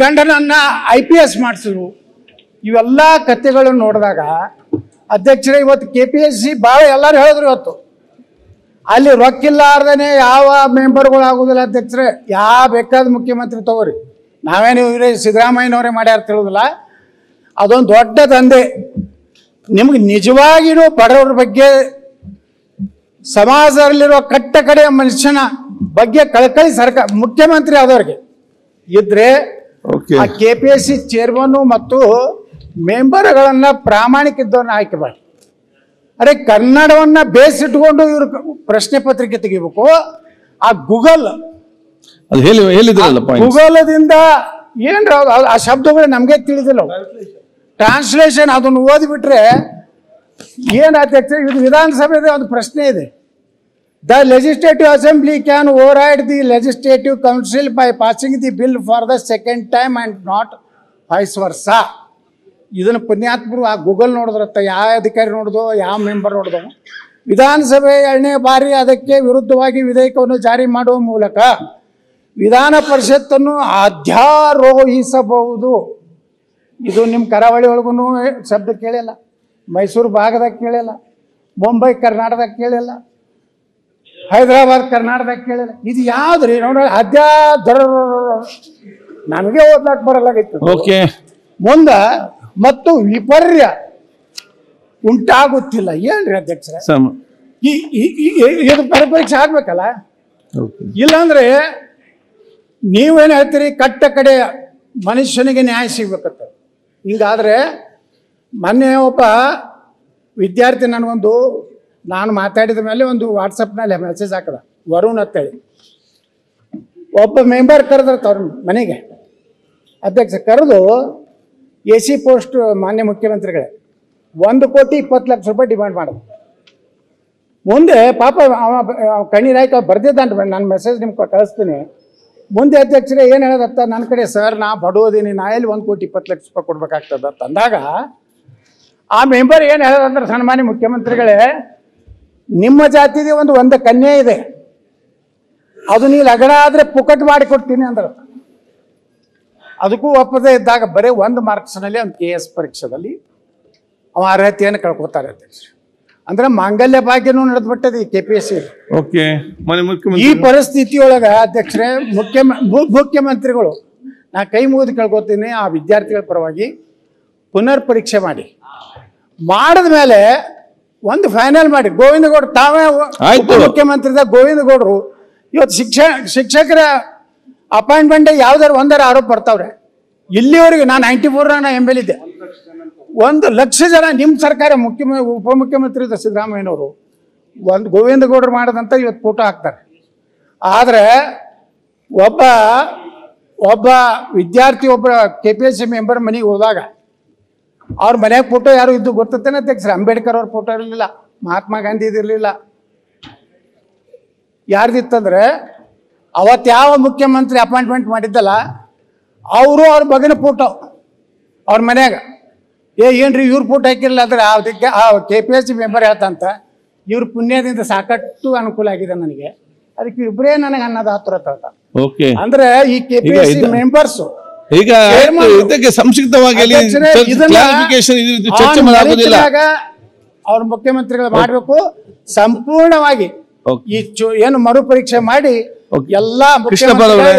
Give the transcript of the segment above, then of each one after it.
ಗಂಡನನ್ನ IPS ಮಾಡಿಸಿದ್ರು. ಇವೆಲ್ಲ ಕಥೆಗಳನ್ನು ನೋಡಿದಾಗ ಅಧ್ಯಕ್ಷರೇ ಇವತ್ತು KPSC ಭಾಳ ಎಲ್ಲರೂ ಹೇಳಿದ್ರು ಇವತ್ತು ಅಲ್ಲಿ ರೊಕ್ಕಿಲ್ಲಾರ್ದೇ ಯಾವ ಮೆಂಬರ್ಗಳು ಆಗೋದಿಲ್ಲ ಅಧ್ಯಕ್ಷರೇ. ಯಾವ ಬೇಕಾದ ಮುಖ್ಯಮಂತ್ರಿ ತಗೋರಿ, ನಾವೇನು ಇವರೇ ಸಿದ್ದರಾಮಯ್ಯನವರೇ ಮಾಡ್ಯಾರ ತಿಳಿದಿಲ್ಲ. ಅದೊಂದು ದೊಡ್ಡ ದಂಧೆ. ನಿಮ್ಗೆ ನಿಜವಾಗಿಯೂ ಬಡವರ ಬಗ್ಗೆ ಸಮಾಜದಲ್ಲಿರುವ ಕಟ್ಟ ಕಡೆಯ ಮನುಷ್ಯನ ಬಗ್ಗೆ ಕಳಕಳಿ ಸರ್ಕಾರ ಮುಖ್ಯಮಂತ್ರಿ ಆದವ್ರಿಗೆ ಇದ್ರೆ ಆ KPSC ಚೇರ್ಮನ್ ಮತ್ತು ಮೆಂಬರ್ಗಳನ್ನ ಪ್ರಾಮಾಣಿಕ ಇದ್ದವ್ರನ್ನ ಆಯ್ಕೆ ಮಾಡಿ. ಅರೆ ಕನ್ನಡವನ್ನ ಬೇಸಿಟ್ಕೊಂಡು ಇವರು ಪ್ರಶ್ನೆ ಪತ್ರಿಕೆ ತೆಗಿಬೇಕು. ಆ ಗೂಗಲ್ದಿಂದ ಏನ್ರ ಆ ಶಬ್ದಗಳು ನಮ್ಗೆ ತಿಳಿದಿಲ್ಲ. ಟ್ರಾನ್ಸ್ಲೇಷನ್ ಅದನ್ನು ಓದಿಬಿಟ್ರೆ ಏನಾಗ್ತೈತೆ. ಇದು ವಿಧಾನಸಭೆದ ಒಂದು ಪ್ರಶ್ನೆ ಇದೆ. The legislative assembly can override the legislative council by passing the bill for the second time and not vice versa. ಇದನ್ನು ಪುಣ್ಯಾತ್ಮರು ಆ ಗೂಗಲ್ ನೋಡಿದ್ರತ್ತ, ಯಾವ ಅಧಿಕಾರಿ ನೋಡಿದೋ ಯಾವ ಮೆಂಬರ್ ನೋಡಿದೋ. ವಿಧಾನಸಭೆ 2ನೇ ಬಾರಿ ಅದಕ್ಕೆ ವಿರುದ್ಧವಾಗಿ ವಿಧೇಯಕವನ್ನು ಜಾರಿ ಮಾಡುವ ಮೂಲಕ ವಿಧಾನ ಪರಿಷತ್ತನ್ನು ಅಧ್ಯಾರೋಹಿಸಬಹುದು. ಇದು ನಿಮ್ಮ ಕರಾವಳಿ ಒಳಗೂ ಶಬ್ದ ಕೇಳಿಲ್ಲ, ಮೈಸೂರು ಭಾಗದಾಗ ಕೇಳಿಲ್ಲ, ಮುಂಬೈ ಕರ್ನಾಟಕದಾಗ ಕೇಳಿಲ್ಲ, ಹೈದರಾಬಾದ್ ಕರ್ನಾಟಕದಾಗ ಕೇಳಿಲ್ಲ. ಇದು ಯಾವ್ದ್ರಿ ನೋಡ್ರಿ ನನಗೆ ಓದ್ಲಾಕ್ ಬರಲಾಗಿತ್ತು. ಮುಂದ ಮತ್ತು ವಿಪರ್ಯ ಉಂಟಾಗುತ್ತಿಲ್ಲ. ಏನ್ರಿ ಅಧ್ಯಕ್ಷರೇ, ಇದು ಪರಿಪರೀಕ್ಷೆ ಆಗ್ಬೇಕಲ್ಲ. ಇಲ್ಲಾಂದ್ರೆ ನೀವೇನು ಹೇಳ್ತೀರಿ, ಕಟ್ಟ ಕಡೆ ಮನುಷ್ಯನಿಗೆ ನ್ಯಾಯ ಸಿಗ್ಬೇಕಂತ. ಹಿಂಗಾದ್ರೆ ಮೊನ್ನೆ ಒಬ್ಬ ವಿದ್ಯಾರ್ಥಿ ನನಗೊಂದು ನಾನು ಮಾತಾಡಿದ ಮೇಲೆ ಒಂದು ವಾಟ್ಸಪ್ನಲ್ಲಿ ಮೆಸೇಜ್ ಹಾಕದ, ವರುಣ್ ಅಂತೇಳಿ ಒಬ್ಬ ಮೆಂಬರ್ ಕರೆದ್ರತ್ತ ಅವ್ರ ಮನೆಗೆ. ಅಧ್ಯಕ್ಷ ಕರೆದು AC ಪೋಸ್ಟ್ ಮಾನ್ಯ ಮುಖ್ಯಮಂತ್ರಿಗಳೇ 1,20,00,000 ರೂಪಾಯಿ ಡಿಮ್ಯಾಂಡ್ ಮಾಡೋದು. ಮುಂದೆ ಪಾಪ ಕಣ್ಣೀರಾಯ್ತು ಬರ್ದಿದ್ದಾನ್ರಿ, ನಾನು ಮೆಸೇಜ್ ನಿಮ್ಗೆ ಕಳಿಸ್ತೀನಿ. ಮುಂದೆ ಅಧ್ಯಕ್ಷರೇ ಏನು ಹೇಳೋದತ್ತ, ನನ್ನ ಕಡೆ ಸರ್ ನಾ ಬಡೋದೀನಿ, ನಾ ಎಲ್ಲಿ 1,20,00,000 ರೂಪಾಯಿ ಕೊಡ್ಬೇಕಾಗ್ತದ ಅಂದಾಗ ಆ ಮೆಂಬರ್ ಏನು ಹೇಳೋದಂದ್ರೆ, ಸನ್ಮಾನ್ಯ ಮುಖ್ಯಮಂತ್ರಿಗಳೇ ನಿಮ್ಮ ಜಾತಿಗೆ ಒಂದು ಕನ್ಯೆ ಇದೆ, ಅದು ನೀವು ಲಗ್ನ ಆದರೆ ಪುಕಟ್ ಮಾಡಿಕೊಡ್ತೀನಿ ಅಂದ್ರೆ ಅದಕ್ಕೂ ಒಪ್ಪದೇ ಇದ್ದಾಗ ಬರೀ 1 ಮಾರ್ಕ್ಸ್ನಲ್ಲಿ ಒಂದು KS ಪರೀಕ್ಷೆದಲ್ಲಿ ಅವ ಅರ್ಹತೆಯನ್ನು ಕಳ್ಕೊತಾರೆ ಅಧ್ಯಕ್ಷ. ಅಂದ್ರೆ ಮಾಂಗಲ್ಯ ಭಾಗ್ಯನೂ ನಡೆದ್ಬಿಟ್ಟದೆ ಈ KPSC. ಈ ಪರಿಸ್ಥಿತಿಯೊಳಗ ಅಧ್ಯಕ್ಷರೇ ಮುಖ್ಯಮಂತ್ರಿಗಳು ನಾ ಕೈ ಮುಗಿದು ಕೇಳ್ಕೊತೀನಿ ಆ ವಿದ್ಯಾರ್ಥಿಗಳ ಪರವಾಗಿ ಪುನರ್ ಪರೀಕ್ಷೆ ಮಾಡಿದ ಮೇಲೆ ಒಂದು ಫೈನಲ್ ಮಾಡಿ. ಗೋವಿಂದ ಗೌಡ್ರು ತಾವೇ ಮುಖ್ಯಮಂತ್ರಿದ ಗೋವಿಂದ ಗೌಡ್ರು ಇವತ್ತು ಶಿಕ್ಷಕರ ಅಪಾಯಿಂಟ್ಮೆಂಟ್ ಯಾವ್ದಾರು ಒಂದರ ಆರೋಪ ಬರ್ತಾವ್ರೆ. ಇಲ್ಲಿವರೆಗೆ ನಾನು 94 ನಾನು ML ಇದ್ದೆ. 1,00,000 ಜನ ನಿಮ್ಮ ಸರ್ಕಾರ ಉಪಮುಖ್ಯಮಂತ್ರಿ ಸಿದ್ದರಾಮಯ್ಯನವರು ಒಂದು ಗೋವಿಂದ ಗೌಡ್ರು ಮಾಡೋದಂತ ಇವತ್ತು ಫೋಟೋ ಹಾಕ್ತಾರೆ. ಆದರೆ ಒಬ್ಬ ವಿದ್ಯಾರ್ಥಿ ಒಬ್ಬ KPSC ಮೆಂಬರ್ ಮನೆಗೆ ಹೋದಾಗ ಅವ್ರ ಮನ್ಯಾಗ ಫೋಟೋ ಯಾರು ಇದ್ದು ಗೊತ್ತೇನೆ ಅಧ್ಯಕ್ಷರ? ಅಂಬೇಡ್ಕರ್ ಅವ್ರ ಫೋಟೋ ಇರಲಿಲ್ಲ, ಮಹಾತ್ಮ ಗಾಂಧಿ ಇದಿರಲಿಲ್ಲ. ಯಾರ್ದಿತ್ತಂದ್ರೆ ಅವತ್ತು ಯಾವ ಮುಖ್ಯಮಂತ್ರಿ ಅಪಾಯಿಂಟ್ಮೆಂಟ್ ಮಾಡಿದ್ದಲ್ಲ ಅವರು ಅವ್ರ ಮಗನ ಫೋಟೋ ಅವ್ರ ಮನ್ಯಾಗ. ಏನ್ರಿ ಇವ್ರ ಫೋಟೋ ಹಾಕಿರಲಿಲ್ಲ ಅಂದ್ರೆ ಅದಕ್ಕೆ ಆ KPSC ಮೆಂಬರ್ ಹೇಳ್ತಂತ ಇವ್ರ ಪುಣ್ಯದಿಂದ ಸಾಕಷ್ಟು ಅನುಕೂಲ ಆಗಿದೆ ನನಗೆ, ಅದಕ್ಕೆ ಇಬ್ಬರೇ ನನಗೆ ಅನ್ನೋದು ಆತುರ ತಳ್ತ. ಅಂದ್ರೆ ಈ KPSC ಮೆಂಬರ್ಸ್ ಈಗ ಇದಕ್ಕೆ ಸಂಕ್ಷಿಪ್ತವಾಗಿ ಅವ್ರ ಮುಖ್ಯಮಂತ್ರಿಗಳು ಮಾಡಬೇಕು. ಸಂಪೂರ್ಣವಾಗಿ ಈ ಏನು ಮರುಪರೀಕ್ಷೆ ಮಾಡಿ ಎಲ್ಲ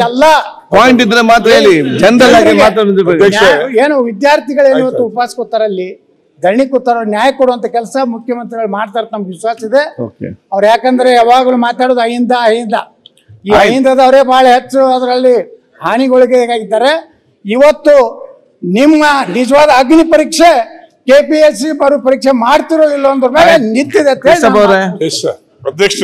ಎಲ್ಲ ಪಾಯಿಂಟ್ ಇದ್ರೆ ಮಾತ್ರ ಹೇಳಿ. ಜನರಲ್ ಆಗಿ ಏನು ವಿದ್ಯಾರ್ಥಿಗಳೇನು ಇವತ್ತು ಉಪವಾಸ ಕೂತಾರಲ್ಲಿ ಧರಣಿ ಕೂತಾರ, ನ್ಯಾಯ ಕೊಡುವಂತ ಕೆಲಸ ಮುಖ್ಯಮಂತ್ರಿಗಳು ಮಾಡ್ತಾರೆ, ನಮ್ಗೆ ವಿಶ್ವಾಸ ಇದೆ. ಅವ್ರು ಯಾಕಂದ್ರೆ ಯಾವಾಗಲೂ ಮಾತಾಡೋದು ಅಹಿಂದ ಈ ಅಹಿಂದದವರೇ ಬಹಳ ಹೆಚ್ಚು ಅದರಲ್ಲಿ ಹಾನಿಗೊಳಗಾಗಿದ್ದಾರೆ. ಇವತ್ತು ನಿಮ್ಮ ನಿಜವಾದ ಅಗ್ನಿ ಪರೀಕ್ಷೆ KPSC ಮರು ಪರೀಕ್ಷೆ ಮಾಡ್ತಿರೋ ಇಲ್ಲ ಅಂದ್ರ ಮೇಲೆ ನಿಂತಿದೆ. ಅಧ್ಯಕ್ಷ